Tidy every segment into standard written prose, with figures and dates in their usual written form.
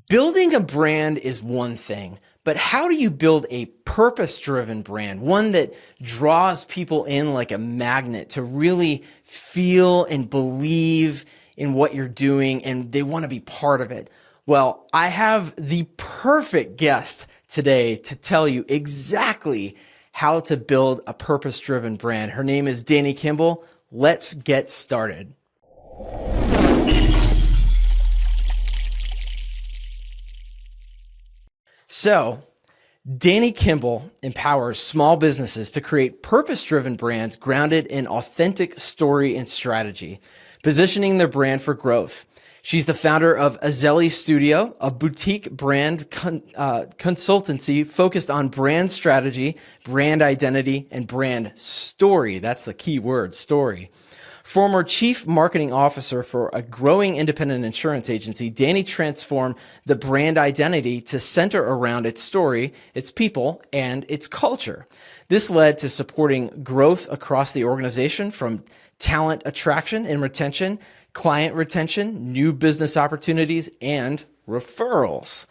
Building a brand is one thing, but how do you build a purpose-driven brand, one that draws people in like a magnet to really feel and believe in what you're doing and they want to be part of it? Well, I have the perfect guest today to tell you exactly how to build a purpose-driven brand. Her name is Dani Kimble. Let's get started. So, Dani Kimble empowers small businesses to create purpose-driven brands grounded in authentic story and strategy, positioning their brand for growth. She's the founder of Azelie Studio, a boutique brand consultancy focused on brand strategy, brand identity, and brand story. That's the key word, story. Former chief marketing officer for a growing independent insurance agency, Dani transformed the brand identity to center around its story, its people, and its culture. This led to supporting growth across the organization from talent attraction and retention, client retention, new business opportunities, and referrals.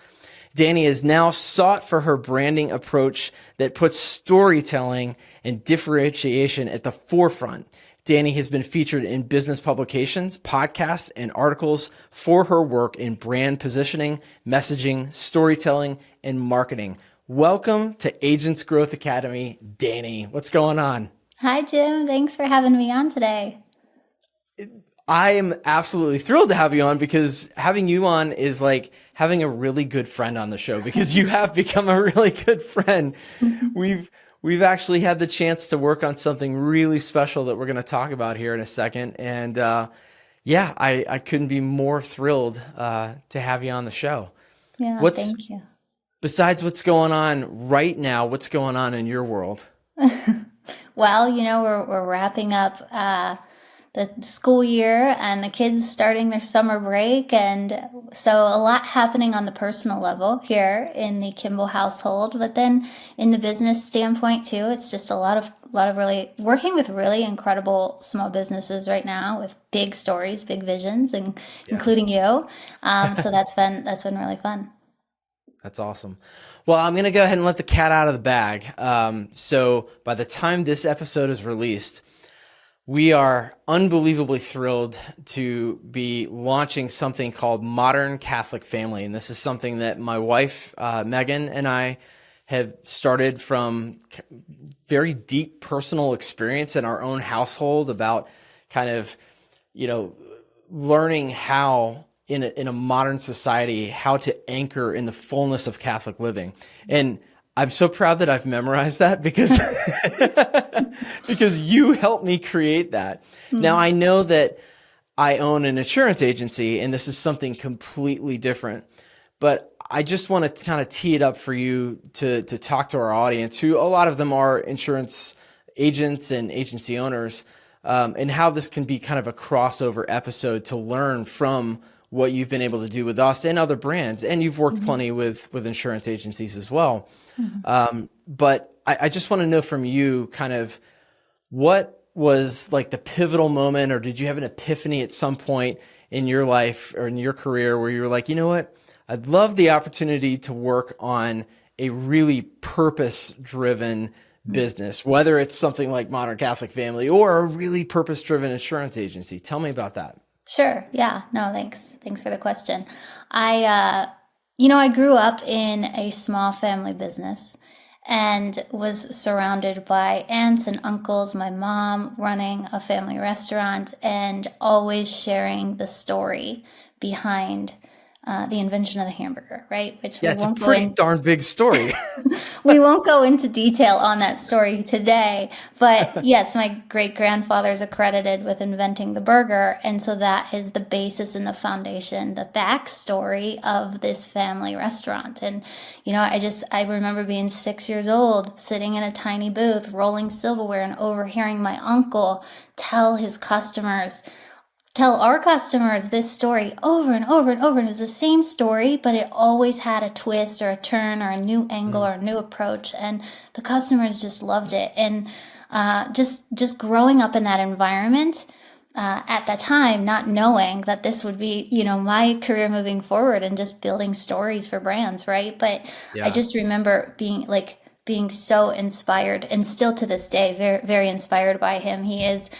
Dani is now sought for her branding approach that puts storytelling and differentiation at the forefront. Dani has been featured in business publications, podcasts, and articles for her work in brand positioning, messaging, storytelling, and marketing. Welcome to Agents Growth Academy, Dani. What's going on? Hi, Jim. Thanks for having me on today. I am absolutely thrilled to have you on because having you on is like having a really good friend on the show because you have become a really good friend. We've actually had the chance to work on something really special that we're going to talk about here in a second. And I couldn't be more thrilled to have you on the show. Yeah, thank you. Besides what's going on right now, what's going on in your world? Well, we're wrapping up the school year and the kids starting their summer break. And so a lot happening on the personal level here in the Kimble household, but then in the business standpoint too, it's just a lot of really working with really incredible small businesses right now with big stories, big visions, and including you. So that's been really fun. That's awesome. Well, I'm going to go ahead and let the cat out of the bag. So by the time this episode is released, we are unbelievably thrilled to be launching something called Modern Catholic Family. And this is something that my wife, Megan, and I have started from very deep personal experience in our own household about kind of, learning how in a modern society, how to anchor in the fullness of Catholic living. And I'm so proud that I've memorized that because because you helped me create that. Mm-hmm. Now I know that I own an insurance agency and this is something completely different, but I just want to kind of tee it up for you to talk to our audience, who a lot of them are insurance agents and agency owners, and how this can be kind of a crossover episode to learn from what you've been able to do with us and other brands. And you've worked plenty with insurance agencies as well. But I just want to know from you kind of what was like the pivotal moment, or did you have an epiphany at some point in your life or in your career where you were like, you know what, I'd love the opportunity to work on a really purpose-driven business, whether it's something like Modern Catholic Family or a really purpose-driven insurance agency. Tell me about that. Sure. Yeah. No, thanks. Thanks for the question. I grew up in a small family business and was surrounded by aunts and uncles, my mom running a family restaurant and always sharing the story behind the invention of the hamburger, right? Which it's a pretty darn big story. We won't go into detail on that story today, but yes, my great-grandfather is accredited with inventing the burger, and so that is the basis and the foundation, the backstory of this family restaurant. And I remember being 6 years old, sitting in a tiny booth, rolling silverware, and overhearing my uncle tell our customers this story over and over and over. And it was the same story, but it always had a twist or a turn or a new angle or a new approach. And the customers just loved it. And just growing up in that environment, at that time, not knowing that this would be, my career moving forward and just building stories for brands, right? But I Yeah. just remember being so inspired, and still to this day, very, very inspired by him. He is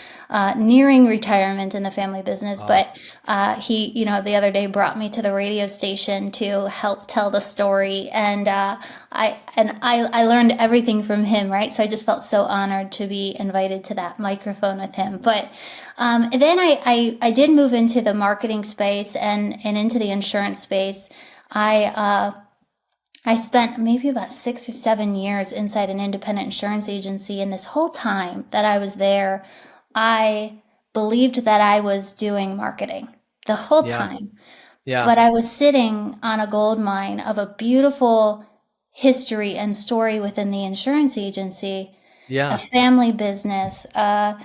nearing retirement in the family business, Oh, but he, the other day brought me to the radio station to help tell the story, and I learned everything from him, right? So I just felt so honored to be invited to that microphone with him. But then I did move into the marketing space and into the insurance space. I spent maybe about 6 or 7 years inside an independent insurance agency. And this whole time that I was there, I believed that I was doing marketing the whole yeah. time. Yeah. But I was sitting on a gold mine of a beautiful history and story within the insurance agency, a Yeah. family business, a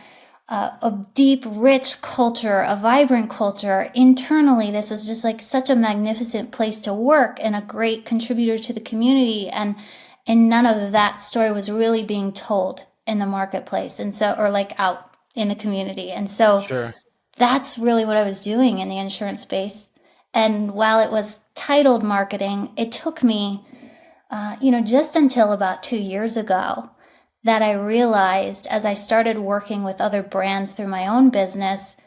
deep, rich culture, a vibrant culture. Internally, this was just like such a magnificent place to work and a great contributor to the community. And none of that story was really being told in the marketplace, and so, or like out in the community. And so Sure. that's really what I was doing in the insurance space. And while it was titled marketing, it took me, just until about 2 years ago that I realized, as I started working with other brands through my own business,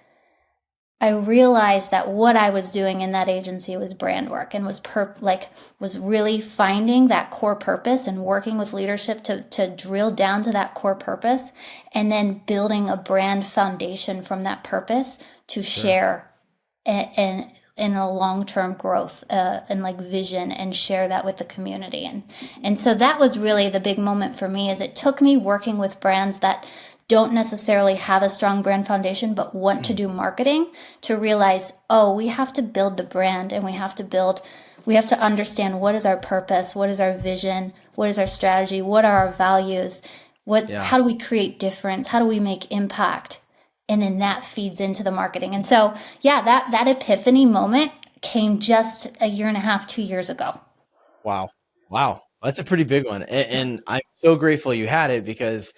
I realized that what I was doing in that agency was brand work, and was really finding that core purpose and working with leadership to drill down to that core purpose, and then building a brand foundation from that purpose to Sure. share and in a long-term growth and like vision, and share that with the community. And so that was really the big moment for me, is it took me working with brands that don't necessarily have a strong brand foundation but want to Mm. do marketing, to realize, oh, we have to build the brand, and we have to understand, what is our purpose, what is our vision, what is our strategy, what are our values, Yeah. how do we create difference, how do we make impact, and then that feeds into the marketing. And so, yeah, that epiphany moment came just a year and a half, 2 years ago. Wow. Wow. That's a pretty big one. And I'm so grateful you had it, because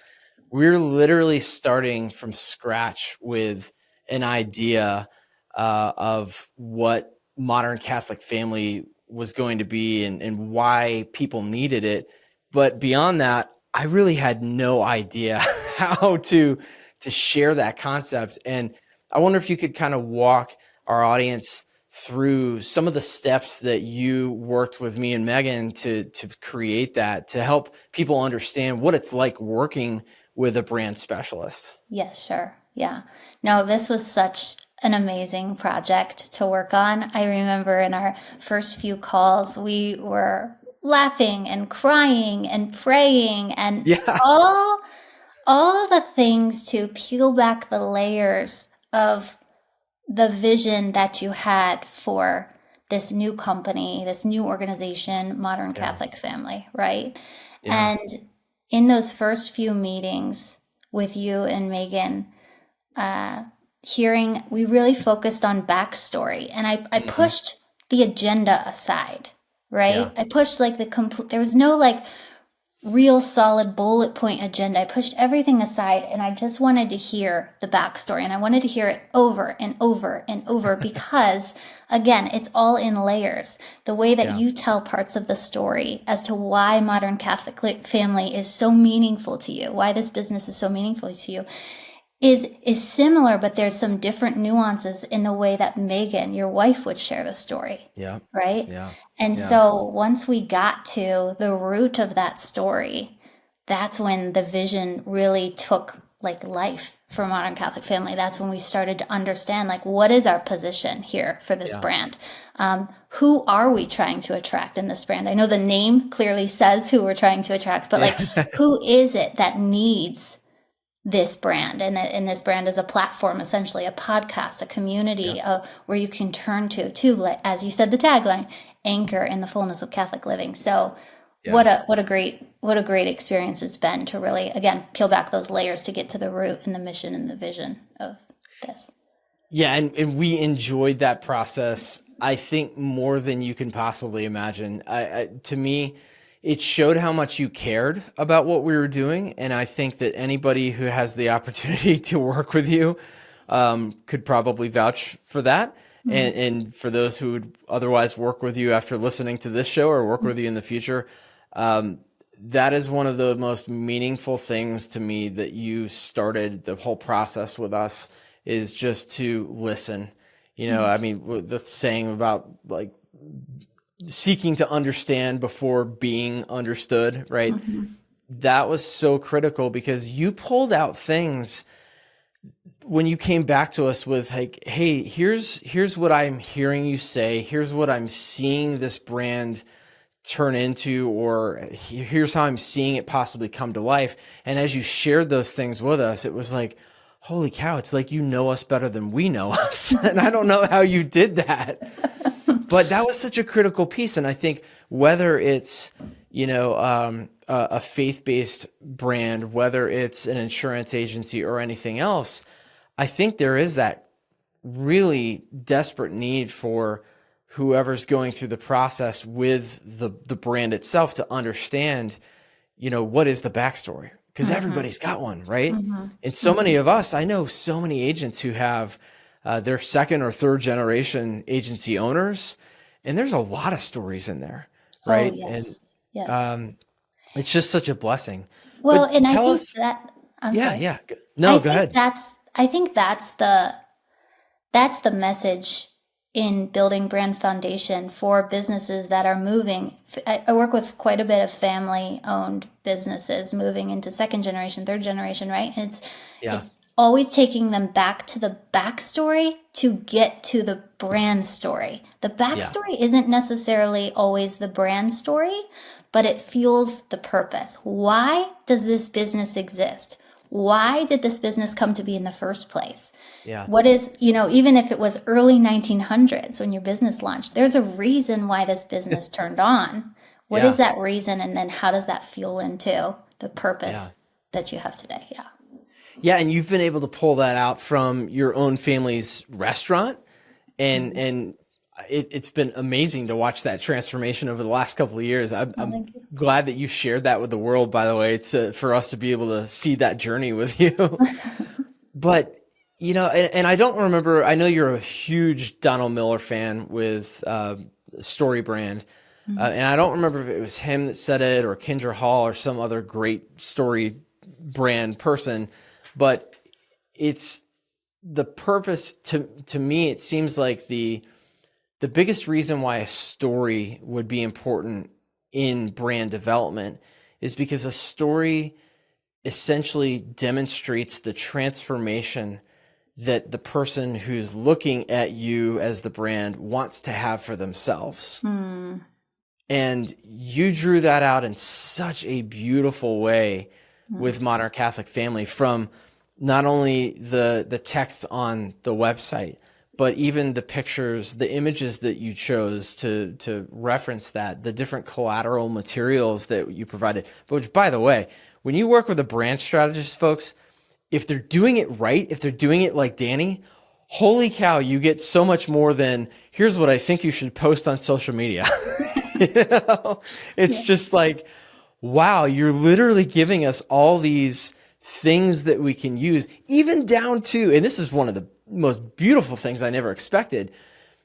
we're literally starting from scratch with an idea of what Modern Catholic Family was going to be, and why people needed it. But beyond that, I really had no idea how to share that concept. And I wonder if you could kind of walk our audience through some of the steps that you worked with me and Megan to create that, to help people understand what it's like working with a brand specialist. Yes, sure. Yeah. No, this was such an amazing project to work on. I remember in our first few calls, we were laughing and crying and praying, and Yeah. all the things to peel back the layers of the vision that you had for this new company, this new organization, Modern Yeah. Catholic Family, right? Yeah. And in those first few meetings with you and Megan, we really focused on backstory, and I Mhm. pushed the agenda aside, Yeah. right? I pushed like there was no like real solid bullet point agenda. I pushed everything aside, and I just wanted to hear the backstory, and I wanted to hear it over and over and over, because again, it's all in layers. The way that Yeah. you tell parts of the story as to why Modern Catholic Family is so meaningful to you, why this business is so meaningful to you, is similar, but there's some different nuances in the way that Megan, your wife, would share the story, Yeah. right? Yeah. And Yeah. so once we got to the root of that story, that's when the vision really took like life for Modern Catholic Family. That's when we started to understand, like, what is our position here for this Yeah. brand? Who are we trying to attract in this brand? I know the name clearly says who we're trying to attract, but like, Yeah. who is it that needs this brand? And this brand is a platform, essentially a podcast, a Yeah. community where you can turn to, as you said, the tagline, anchor in the fullness of Catholic living. So Yeah. what a great experience it's been to really, again, peel back those layers to get to the root and the mission and the vision of this. Yeah, and we enjoyed that process, I think, more than you can possibly imagine. To me, it showed how much you cared about what we were doing, and I think that anybody who has the opportunity to work with you could probably vouch for that. And for those who would otherwise work with you after listening to this show or work with you in the future, that is one of the most meaningful things to me, that you started the whole process with us, is just to listen. I mean, the saying about like seeking to understand before being understood, right? That was so critical, because you pulled out things when you came back to us with like, hey, here's what I'm hearing you say, here's what I'm seeing this brand turn into, or here's how I'm seeing it possibly come to life. And as you shared those things with us, it was like, holy cow, it's like you know us better than we know us. And I don't know how you did that. But that was such a critical piece. And I think whether it's, a faith-based brand, whether it's an insurance agency or anything else, I think there is that really desperate need for whoever's going through the process with the brand itself to understand, what is the backstory? Because everybody's got one, right? And so many of us, I know so many agents who have their second or third generation agency owners, and there's a lot of stories in there, right? Oh, yes. And it's just such a blessing. Well, But and I tell think us, that I'm yeah, sorry. yeah. No, I go think ahead. that's the message in building brand foundation for businesses that are moving. I work with quite a bit of family-owned businesses moving into second generation, third generation, right? And Yeah, it's always taking them back to the backstory to get to the brand story. The yeah, backstory isn't necessarily always the brand story, but it fuels the purpose. Why does this business exist? Why did this business come to be in the first place? yeah, What is, even if it was early 1900s when your business launched, there's a reason why this business turned on. What is yeah, that reason? And then how does that fuel into the yeah. purpose that you have today? Yeah. Yeah, and you've been able to pull that out from your own family's restaurant, and Mhm. it's been amazing to watch that transformation over the last couple of years. Oh, I'm thank you. glad that you shared that with the world, by the way. It's for us to be able to see that journey with you. But and I don't remember. I know you're a huge Donald Miller fan with Story Brand, Mhm. and I don't remember if it was him that said it or Kendra Hall or some other great story brand person, but it's the purpose to me. It seems like the biggest reason why a story would be important in brand development is because a story essentially demonstrates the transformation that the person who's looking at you as the brand wants to have for themselves. Mm. And you drew that out in such a beautiful way Mm. with Modern Catholic Family, from not only the text on the website, but even the pictures, the images that you chose to reference that, the different collateral materials that you provided. But which, by the way, when you work with a brand strategist, folks, if they're doing it right, if they're doing it like Dani, holy cow, you get so much more than here's what I think you should post on social media. It's Yeah. just like, wow, you're literally giving us all these things that we can use, even down to, and this is one of the most beautiful things I never expected.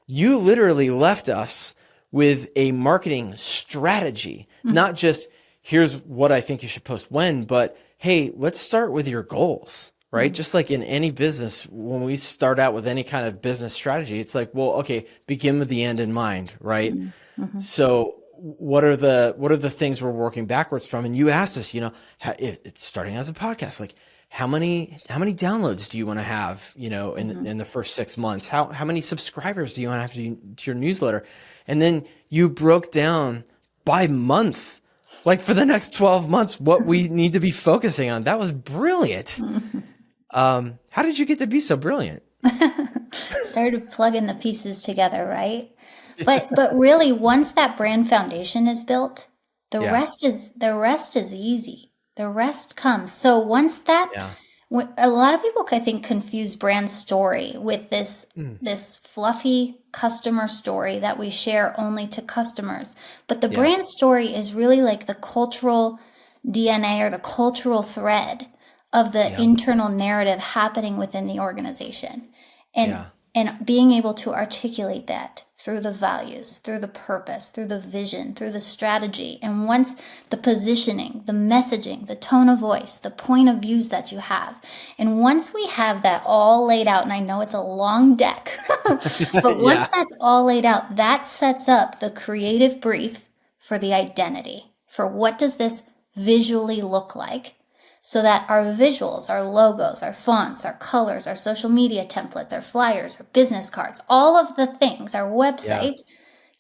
You literally left us with a marketing strategy, not just here's what I think you should post when, but hey, let's start with your goals, right? Mm. Just like in any business, when we start out with any kind of business strategy, it's like, well, okay, begin with the end in mind, right? Mm. Mhm. So what are the things we're working backwards from? And you asked us, it's starting as a podcast, like how many downloads do you want to have, Mhm. in the first 6 months? How many subscribers do you want to have to your newsletter? And then you broke down by month, like for the next 12 months, what we need to be focusing on. That was brilliant. How did you get to be so brilliant? Started plugging the pieces together, right? But really, once that brand foundation is built, Yeah. the rest is easy. The rest comes. So once that, Yeah. a lot of people, I think, confuse brand story with Mm. this fluffy customer story that we share only to customers. But the Yeah. brand story is really like the cultural DNA or the cultural thread of the Yeah. internal narrative happening within the organization. And Yeah. and being able to articulate that through the values, through the purpose, through the vision, through the strategy. And once the positioning, the messaging, the tone of voice, the point of views that you have. And once we have that all laid out, and I know it's a long deck, but once Yeah. that's all laid out, that sets up the creative brief for the identity. For what does this visually look like? So that our visuals, our logos, our fonts, our colors, our social media templates, our flyers, our business cards, all of the things, our Yeah. website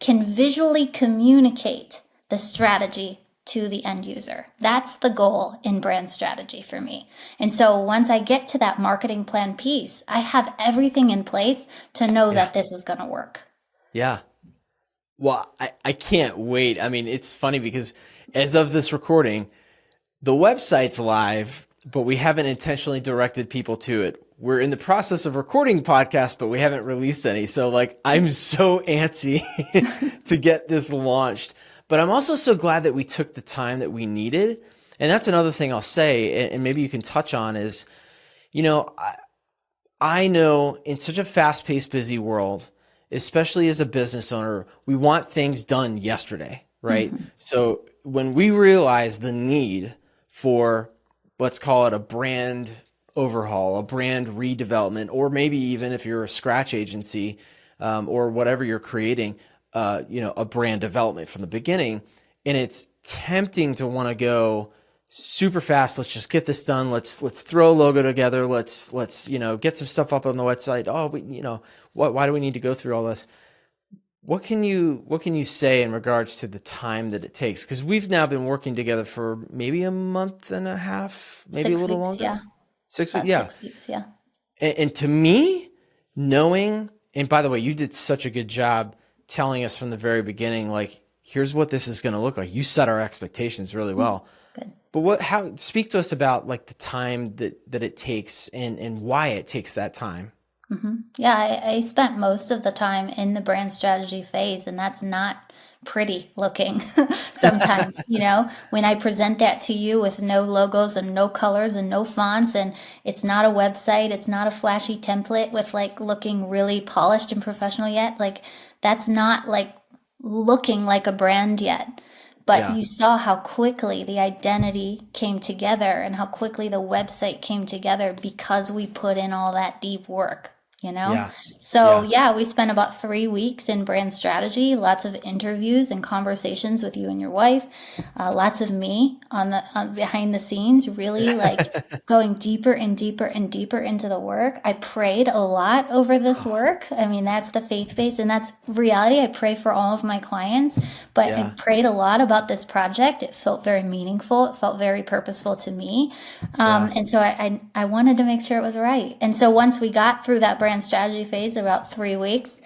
can visually communicate the strategy to the end user. That's the goal in brand strategy for me. And so once I get to that marketing plan piece, I have everything in place to know Yeah. that this is going to work. Yeah. Well, I can't wait. I mean, it's funny because as of this recording, the website's live, but we haven't intentionally directed people to it. We're in the process of recording podcasts, but we haven't released any. So like, I'm so antsy to get this launched, but I'm also so glad that we took the time that we needed. And that's another thing I'll say, and maybe you can touch on is, you know, I know in such a fast-paced, busy world, especially as a business owner, we want things done yesterday, right? Mm-hmm. So when we realize the need for, let's call it a brand overhaul, a brand redevelopment, or maybe even if you're a scratch agency or whatever you're creating, a brand development from the beginning, and it's tempting to want to go super fast. Let's just get this done. Let's throw a logo together. Let's get some stuff up on the website. Oh, why do we need to go through all this? What can you say in regards to the time that it takes? Because we've now been working together for maybe a month and a half, maybe a 6 little weeks, longer. yeah. 6 weeks, About yeah. 6 weeks, yeah. And to me, knowing, and by the way, you did such a good job telling us from the very beginning, like, here's what this is going to look like. You set our expectations really well. Good. But speak to us about like the time that it takes and why it takes that time. Mm-hmm. Yeah, I spent most of the time in the brand strategy phase, and that's not pretty looking sometimes. When I present that to you with no logos and no colors and no fonts, and it's not a website, it's not a flashy template with like looking really polished and professional yet, like that's not like looking like a brand yet. But Yeah. you saw how quickly the identity came together and how quickly the website came together because we put in all that deep work. Yeah. So Yeah. yeah, we spent about 3 weeks in brand strategy, lots of interviews and conversations with you and your wife, lots of me on behind the scenes, really like going deeper and deeper and deeper into the work. I prayed a lot over this work. I mean, that's the faith base and that's reality. I pray for all of my clients, but I Yeah. prayed a lot about this project. It felt very meaningful. It felt very purposeful to me. Yeah. And so I wanted to make sure it was right. And so once we got through that brand strategy phase, about 3 weeks,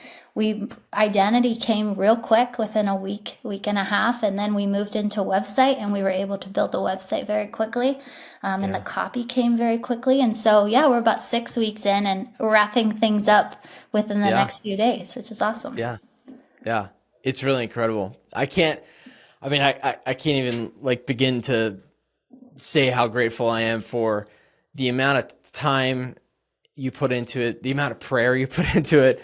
identity came real quick within a week and a half. And then we moved into website and we were able to build the website very quickly. And the copy came very quickly. And so, yeah, we're about 6 weeks in and wrapping things up within the next few days, which is awesome. Yeah. Yeah. It's really incredible. I can't even like begin to say how grateful I am for the amount of time you put into it, the amount of prayer you put into it,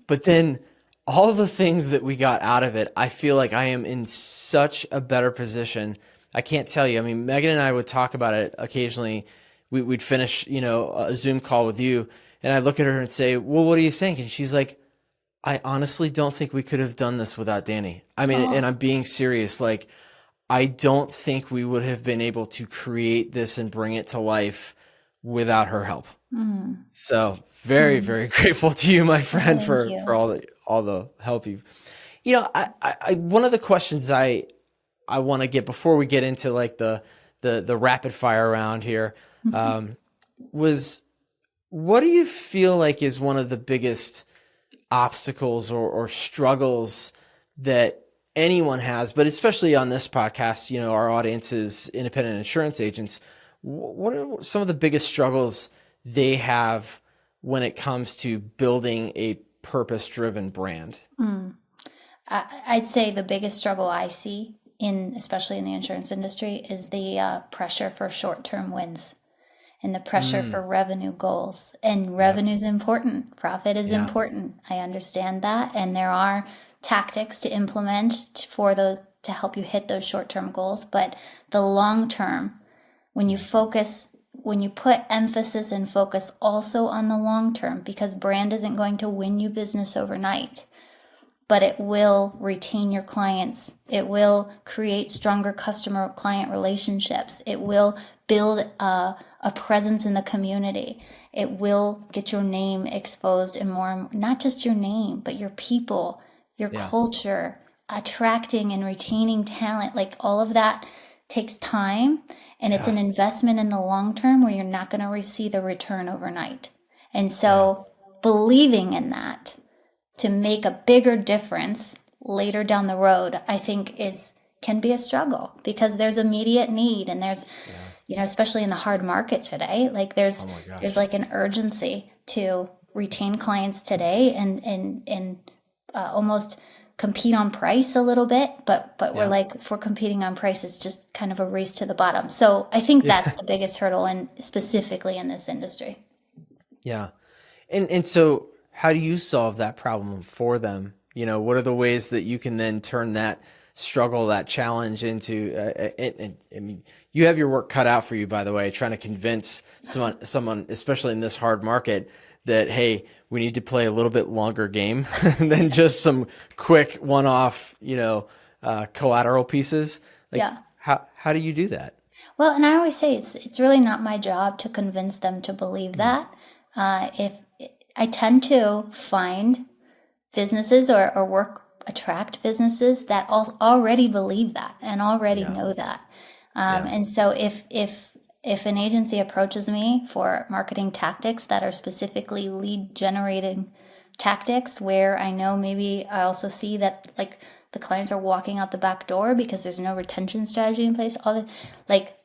but then all the things that we got out of it. I feel like I am in such a better position. I can't tell you. I mean, Megan and I would talk about it occasionally. We'd finish, a Zoom call with you, and I look at her and say, "Well, what do you think?" And she's like, "I honestly don't think we could have done this without Dani." I mean, and I'm being serious. Like, I don't think we would have been able to create this and bring it to life without her help. So very, very grateful to you, my friend, Thank for you. all the help you've. I one of the questions I want to get before we get into like the rapid fire round here was, what do you feel like is one of the biggest obstacles or struggles that anyone has, but especially on this podcast, our audience is independent insurance agents. What are some of the biggest struggles they have when it comes to building a purpose-driven brand? I'd say the biggest struggle I see especially in the insurance industry is the pressure for short-term wins. and the pressure for revenue goals. And revenue is important. Profit is important. I understand that. And there are tactics to implement for those to help you hit those short-term goals. But the long term, when you put emphasis and focus also on the long term, because brand isn't going to win you business overnight, but it will retain your clients. It will create stronger customer client relationships. It will build a presence in the community. It will get your name exposed and more, not just your name, but your people, your culture, attracting and retaining talent. Like all of that takes time, and it's an investment in the long term where you're not going to receive a return overnight. And so believing in that to make a bigger difference later down the road, I think can be a struggle, because there's immediate need, and there's, especially in the hard market today, like there's like an urgency to retain clients today and almost compete on price a little bit, but we're like, if we're competing on price, it's just kind of a race to the bottom. So I think that's the biggest hurdle, and specifically in this industry. Yeah. And so how do you solve that problem for them? What are the ways that you can then turn that struggle, that challenge into, I mean, you have your work cut out for you, by the way, trying to convince someone, especially in this hard market, that, hey, we need to play a little bit longer game than just some quick one-off, collateral pieces. How do you do that? Well, and I always say it's really not my job to convince them to believe that. If I tend to find businesses or attract businesses that already believe that and already know that. And so if an agency approaches me for marketing tactics that are specifically lead generating tactics, where I know maybe I also see that like the clients are walking out the back door because there's no retention strategy in place,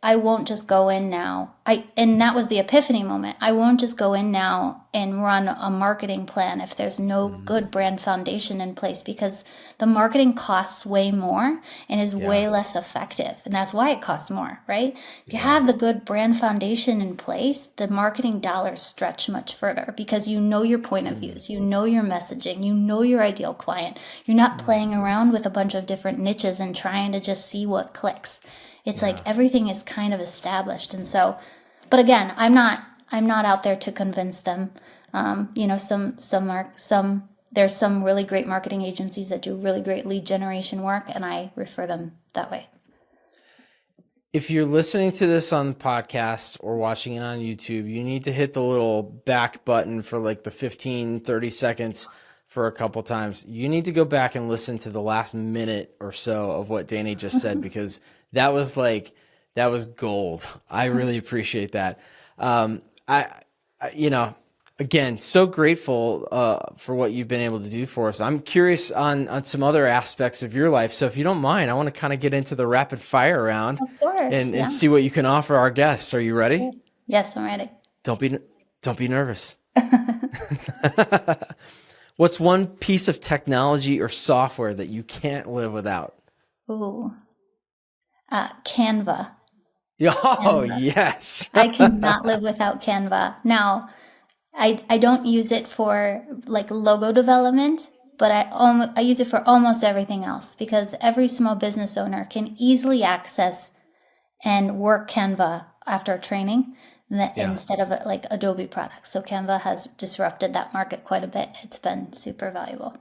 I won't just go in now. And that was the epiphany moment. I won't just go in now and run a marketing plan if there's no good brand foundation in place, because the marketing costs way more and is way less effective. And that's why it costs more, right? If you have the good brand foundation in place, the marketing dollars stretch much further, because you know your point of views, you know your messaging, you know your ideal client. You're not playing around with a bunch of different niches and trying to just see what clicks. It's like everything is kind of established. And so, but again, I'm not out there to convince them. There's some really great marketing agencies that do really great lead generation work, and I refer them that way. If you're listening to this on the podcast or watching it on YouTube, you need to hit the little back button for like the 15, 30 seconds for a couple times. You need to go back and listen to the last minute or so of what Dani just said, because that was gold. I really appreciate that. Again, so grateful for what you've been able to do for us. I'm curious on some other aspects of your life. So if you don't mind, I want to kind of get into the rapid fire round, of course, and see what you can offer our guests. Are you ready? Yes, I'm ready. Don't be nervous. What's one piece of technology or software that you can't live without? Ooh, Canva. Oh, yes. I cannot live without Canva. Now, I don't use it for like logo development, but I use it for almost everything else, because every small business owner can easily access and work Canva after training instead of like Adobe products. So Canva has disrupted that market quite a bit. It's been super valuable.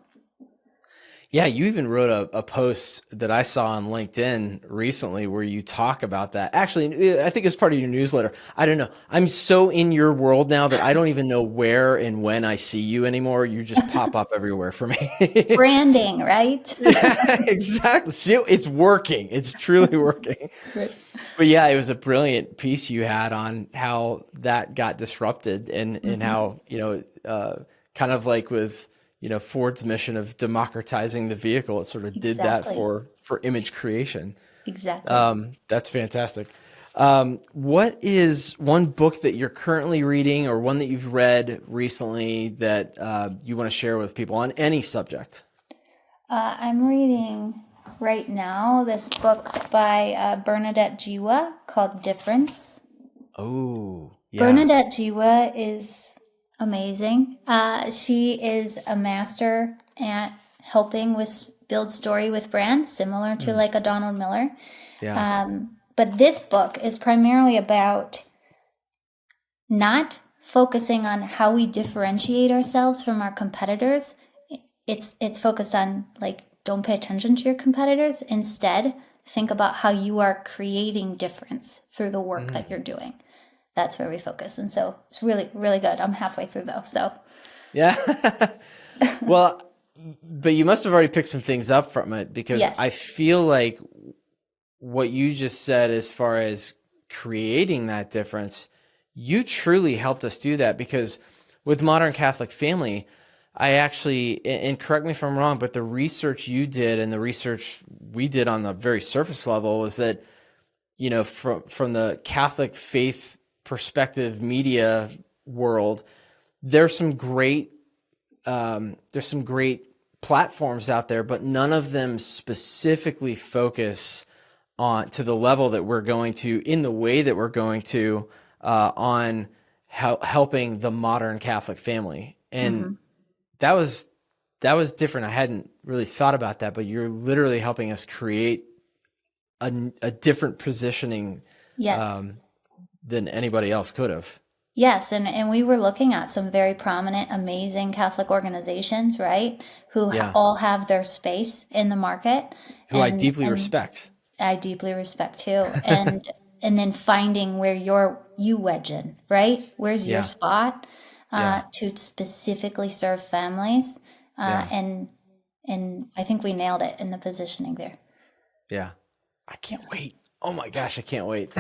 Yeah, you even wrote a post that I saw on LinkedIn recently where you talk about that. Actually, I think it's part of your newsletter. I don't know. I'm so in your world now that I don't even know where and when I see you anymore. You just pop up everywhere for me. Branding, right? Yeah, exactly. See, it's working. It's truly working. Right. But yeah, it was a brilliant piece you had on how that got disrupted and how, kind of like with, Ford's mission of democratizing the vehicle, it sort of did that for image creation. Exactly. That's fantastic. What is one book that you're currently reading, or one that you've read recently that you want to share with people on any subject? I'm reading right now this book by Bernadette Jiwa called Difference. Oh, Yeah. Bernadette Jiwa is amazing. She is a master at helping with build story with brands, similar to Mm. like a Donald Miller. Yeah. But this book is primarily about not focusing on how we differentiate ourselves from our competitors. It's focused on like don't pay attention to your competitors. Instead, think about how you are creating difference through the work Mm. that you're doing. That's where we focus. And so it's really, really good. I'm halfway through though. So Yeah. Well, but you must have already picked some things up from it, because yes. I feel like what you just said as far as creating that difference, you truly helped us do that. Because with Modern Catholic Family, I actually, and correct me if I'm wrong, but the research you did and the research we did on the very surface level was that, from the Catholic faith perspective media world, there's some great platforms out there, but none of them specifically focus on to the level that we're going to, in the way that we're going to, on helping the modern Catholic family. And Mm-hmm. that was different. I hadn't really thought about that, but you're literally helping us create a different positioning, Yes. um, than anybody else could have. Yes. And we were looking at some very prominent, amazing Catholic organizations, right? Who Yeah. all have their space in the market. Who I And, deeply and respect. I deeply respect too. And then finding where you wedge in, right? Where's your Yeah. spot Yeah. to specifically serve families? Yeah. And I think we nailed it in the positioning there. Yeah. I can't wait. Oh my gosh, I can't wait.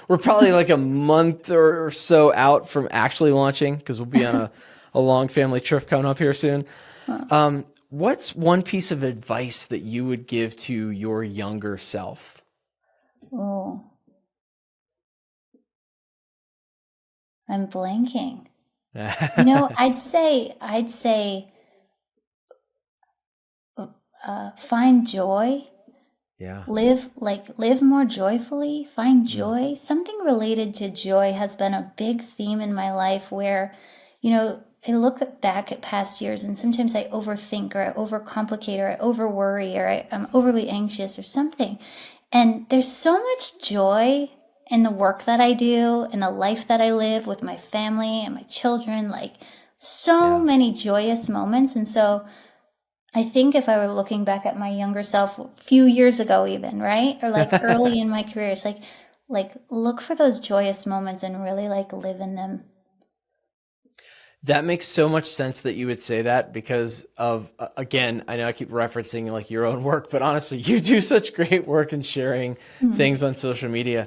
We're probably like a month or so out from actually launching, because we'll be on a long family trip coming up here soon. Huh. What's one piece of advice that you would give to your younger self? Oh, I'm blanking. I'd say find joy. Yeah. Live more joyfully, find Mm. joy. Something related to joy has been a big theme in my life where, I look back at past years and sometimes I overthink or I overcomplicate or I overworry or I'm overly anxious or something. And there's so much joy in the work that I do, in the life that I live with my family and my children, like so Yeah. many joyous moments. And so I think if I were looking back at my younger self a few years ago even, right? Or like early in my career, it's like look for those joyous moments and really like live in them. That makes so much sense that you would say that, because of, again, I know I keep referencing like your own work, but honestly, you do such great work in sharing Hmm. things on social media.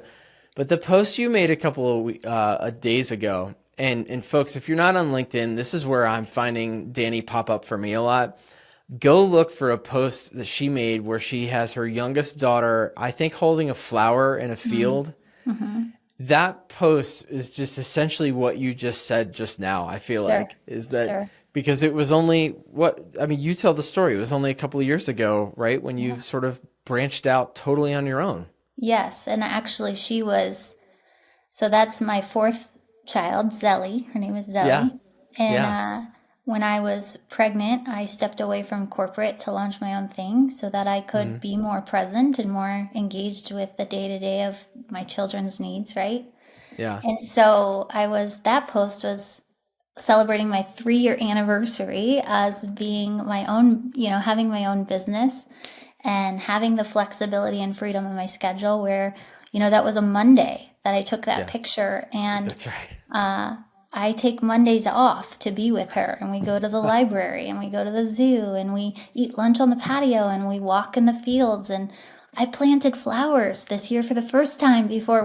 But the post you made a couple of days ago, and folks, if you're not on LinkedIn, this is where I'm finding Dani pop up for me a lot. Go look for a post that she made where she has her youngest daughter, I think, holding a flower in a field. Mm-hmm. That post is just essentially what you just said just now. I feel Sure. like is that, Sure. because it was only you tell the story. It was only a couple of years ago, right? When you Yeah. sort of branched out totally on your own. Yes. And actually so that's my fourth child, Zelly. Her name is Yeah. Zelly. And Yeah. when I was pregnant, I stepped away from corporate to launch my own thing so that I could Mhm. be more present and more engaged with the day to day of my children's needs, right? Yeah. And so that post was celebrating my 3-year anniversary as being my own, having my own business and having the flexibility and freedom in my schedule where, that was a Monday that I took that Yeah. picture. And That's right. I take Mondays off to be with her, and we go to the library and we go to the zoo and we eat lunch on the patio and we walk in the fields. And I planted flowers this year for the first time before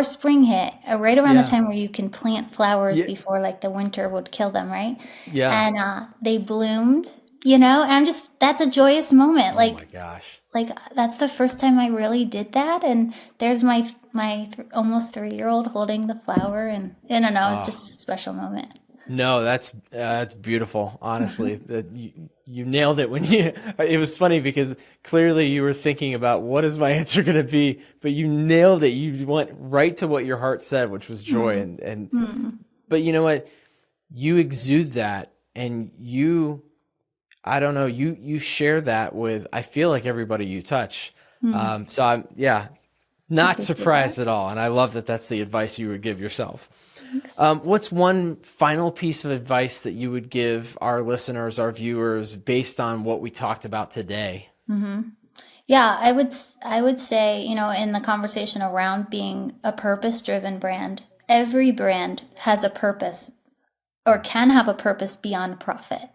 spring hit, right around the Yeah. time where you can plant flowers Yeah. before like the winter would kill them, right? Yeah. And they bloomed, and that's a joyous moment. Oh my gosh. Like that's the first time I really did that, and there's my almost 3-year-old holding the flower, and I don't know, it's Oh, just a special moment. No, that's beautiful. Honestly, that you nailed it when you. It was funny because clearly you were thinking about what is my answer going to be, but you nailed it. You went right to what your heart said, which was joy. Mm. And Mm. but you know what? You exude that, and I don't know, you share that with, I feel like, everybody you touch. Mm. So I'm, yeah, I not appreciate that. surprised at all. And I love that that's the advice you would give yourself. Thanks. What's one final piece of advice that you would give our listeners, our viewers, based on what we talked about today? Hmm. Yeah, I would say, in the conversation around being a purpose-driven brand, every brand has a purpose or can have a purpose beyond profit.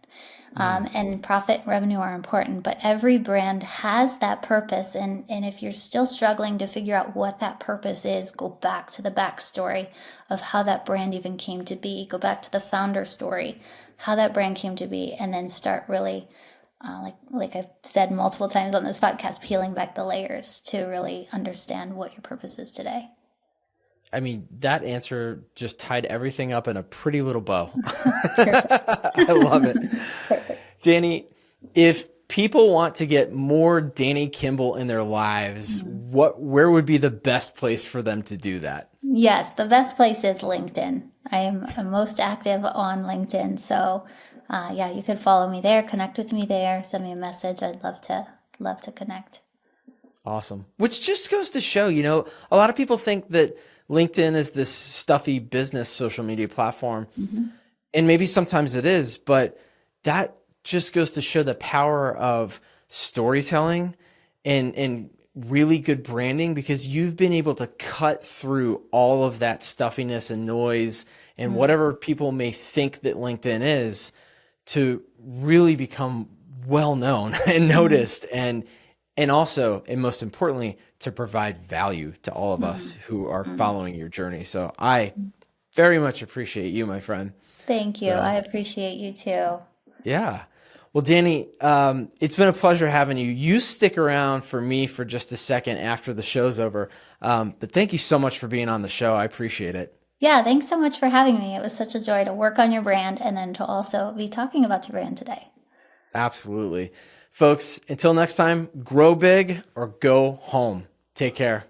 Mm, And profit and revenue are important, but every brand has that purpose. And if you're still struggling to figure out what that purpose is, go back to the backstory of how that brand even came to be. Go back to the founder story, how that brand came to be, and then start really, like I've said multiple times on this podcast, peeling back the layers to really understand what your purpose is today. I mean, that answer just tied everything up in a pretty little bow. Perfect. I love it. Perfect. Danny, if people want to get more Dani Kimble in their lives, where would be the best place for them to do that? Yes, the best place is LinkedIn. I am most active on LinkedIn. So, yeah, you could follow me there, connect with me there, send me a message. I'd love to connect. Awesome. Which just goes to show, a lot of people think that LinkedIn is this stuffy business social media platform. Hmm. And maybe sometimes it is, but that just goes to show the power of storytelling and really good branding, because you've been able to cut through all of that stuffiness and noise and whatever people may think that LinkedIn is, to really become well known and noticed, and also, and most importantly, to provide value to all of us who are following your journey. So I very much appreciate you, my friend. Thank you. So I appreciate you too. yeah. Well, Danny, it's been a pleasure having you. You stick around for me for just a second after the show's over. But thank you so much for being on the show. I appreciate it. Yeah, thanks so much for having me. It was such a joy to work on your brand and then to also be talking about your brand today. Absolutely. Folks, until next time, grow big or go home. Take care.